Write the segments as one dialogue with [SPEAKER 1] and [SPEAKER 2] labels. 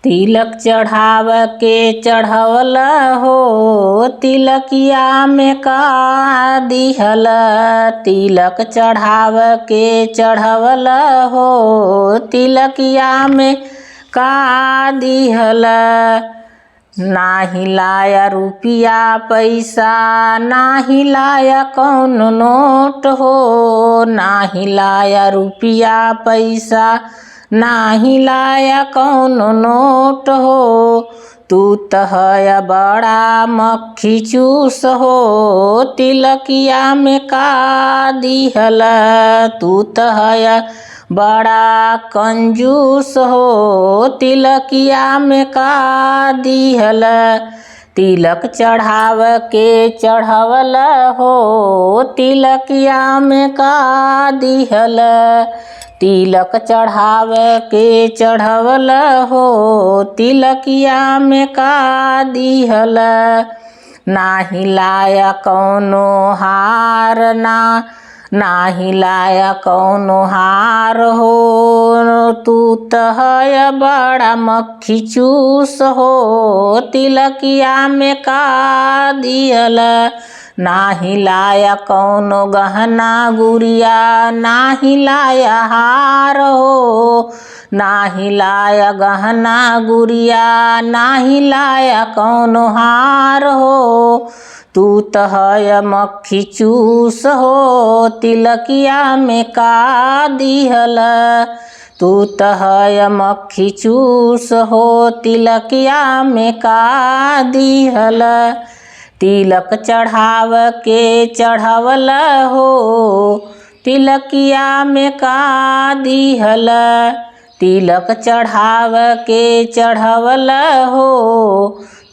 [SPEAKER 1] तिलक चढ़ाव के चढ़वल हो, तिलकिया में का दिहल। तिलक चढ़ाव के चढ़वल हो, तिलकिया में का दिहल। नाही लाया रुपिया पैसा, नाही लाया कौन नोट हो। नाही लाया रुपिया पैसा, नाही लाया कौन नोट हो। तू त है बड़ा मक्खी चूस हो, तिलकिया में का दिहल। तू त है बड़ा कंजूस हो, तिलकिया में का दिहल। तिलक चढ़ाव के चढ़वल हो, तिलकिया में का दिहल। तिलक चढ़ाव के चढ़वल हो, तिलकिया में का दिहल। नाही लाया कौनो हार, नाही लाया कौनो हार हो। तू त है बड़ा मक्खी चूस हो, तिलकिया में का दिहल। नाही लाया कौनो गहना गुड़िया, नाही लाया हार हो। नाही लाया गहना गुड़िया, नाही लाया कौनो हार हो। तू त है मक्खी चूस हो, तिलकिया में का दिहल। तू त है मक्खी चूस हो, तिलकिया में का दिहल। तिलक चढ़ाव के चढ़वल हो, तिलकिया में का दिहल। तिलक चढ़ाव के चढ़वल हो,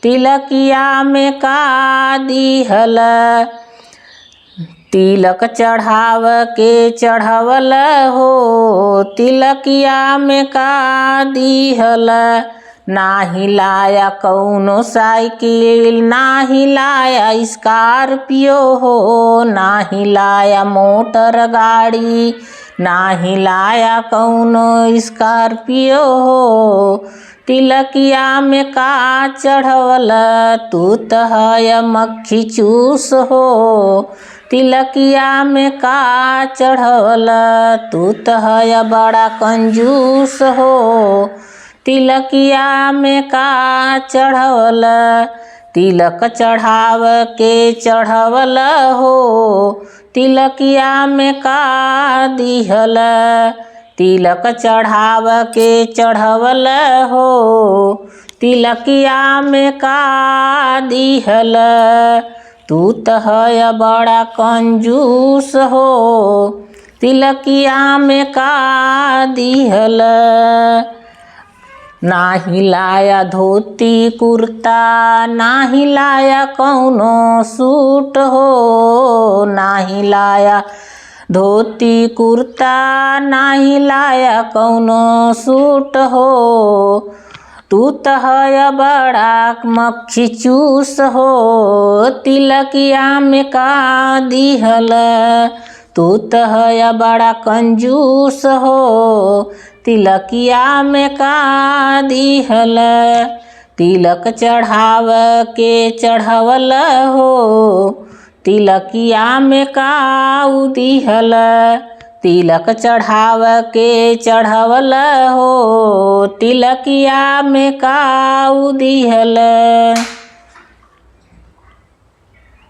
[SPEAKER 1] तिलकिया में का दिहल। तिलक चढ़ाव के चढ़वल हो, तिलकिया में का दिहल। नाही लाया कौनो साइकिल, नाही लाया स्कॉर्पियो हो। नाही लाया मोटर गाड़ी, नाही लाया कौनो स्कॉर्पियो हो। तिलकिया में का चढ़वल। तू त है मक्खी चूस हो, तिलकिया में का चढ़वल। तू त है बड़ा कंजूस हो, तिलकिया में का चढ़वल। तिलक चढ़ाव के चढ़वल हो, तिलकिया में का दिहल। तिलक चढ़ाव के चढ़वल हो, तिलकिया में का दिहल। तू त है बड़ा कंजूस हो, तिलकिया में का दिहल। नाही लाया धोती कुर्ता, नाही लाया कौनो सूट हो। नाही लाया धोती कुर्ता, नाही लाया कौनो सूट हो। तू त है बड़ा मक्खी चूस हो, तिलकिया में का दिहल। तू त है बड़ा कंजूस हो, तिलकिया में का दिहल। तिलक चढ़ाव के चढ़वल हो, तिलकिया में का दिहल। तिलक चढ़ाव के चढ़वल हो, तिलकिया में का दिहल।